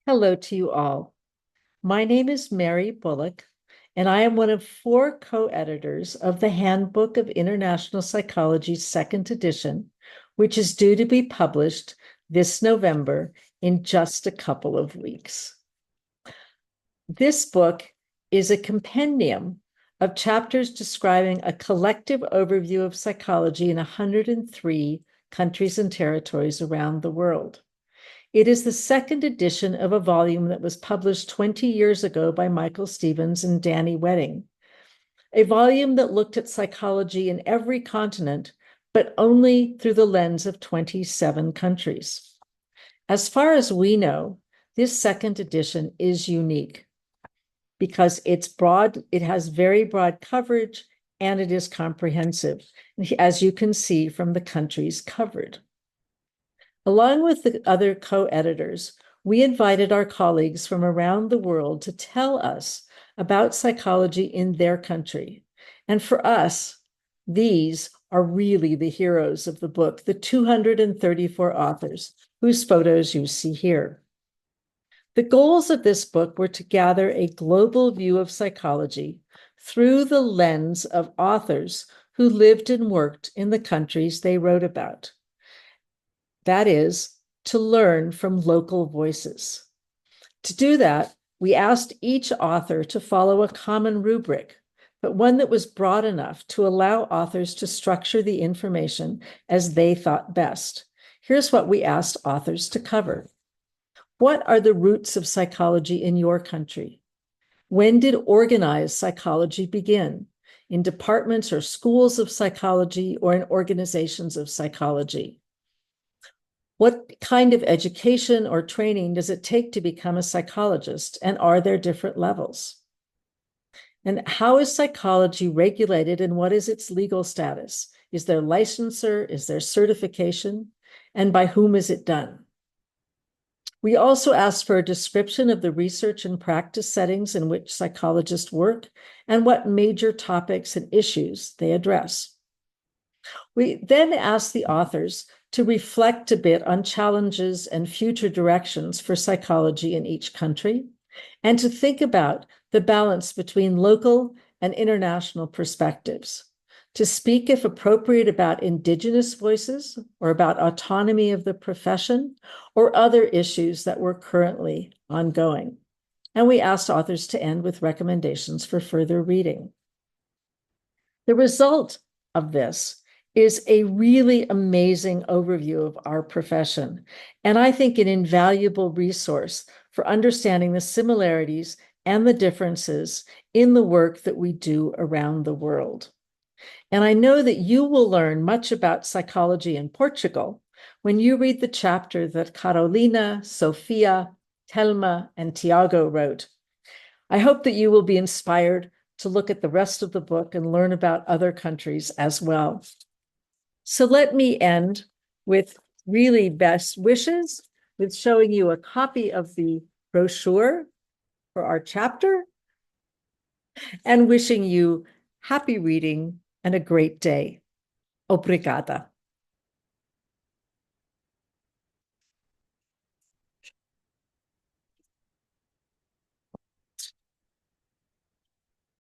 Hello to you all. My name is Mary Bullock, and I am one of 4 co-editors of the Handbook of International Psychology's second edition, which is due to be published this November in just a couple of weeks. This book is a compendium of chapters describing a collective overview of psychology in 103 countries and territories around the world. It is the second edition of a volume that was published 20 years ago by Michael Stevens and Danny Wedding, a volume that looked at psychology in every continent, but only through the lens of 27 countries. As far as we know, this second edition is unique because it's broad, it has very broad coverage, and it is comprehensive, as you can see from the countries covered. Along with the other co-editors, we invited our colleagues from around the world to tell us about psychology in their country. And for us, these are really the heroes of the book, the 234 authors whose photos you see here. The goals of this book were to gather a global view of psychology through the lens of authors who lived and worked in the countries they wrote about. That is, to learn from local voices. To do that, we asked each author to follow a common rubric, but one that was broad enough to allow authors to structure the information as they thought best. Here's what we asked authors to cover. What are the roots of psychology in your country? When did organized psychology begin? In departments or schools of psychology or in organizations of psychology? What kind of education or training does it take to become a psychologist, and are there different levels? And how is psychology regulated, and what is its legal status? Is there licensure? Is there certification? And by whom is it done? We also asked for a description of the research and practice settings in which psychologists work and what major topics and issues they address. We then asked the authors to reflect a bit on challenges and future directions for psychology in each country, and to think about the balance between local and international perspectives, to speak, if appropriate, about indigenous voices or about autonomy of the profession or other issues that were currently ongoing. And we asked authors to end with recommendations for further reading. The result of this is a really amazing overview of our profession, and I think an invaluable resource for understanding the similarities and the differences in the work that we do around the world. And I know that you will learn much about psychology in Portugal when you read the chapter that Carolina, Sofia, Telma, and Tiago wrote. I hope that you will be inspired to look at the rest of the book and learn about other countries as well. So let me end with really best wishes, with showing you a copy of the brochure for our chapter, and wishing you happy reading and a great day. Obrigada.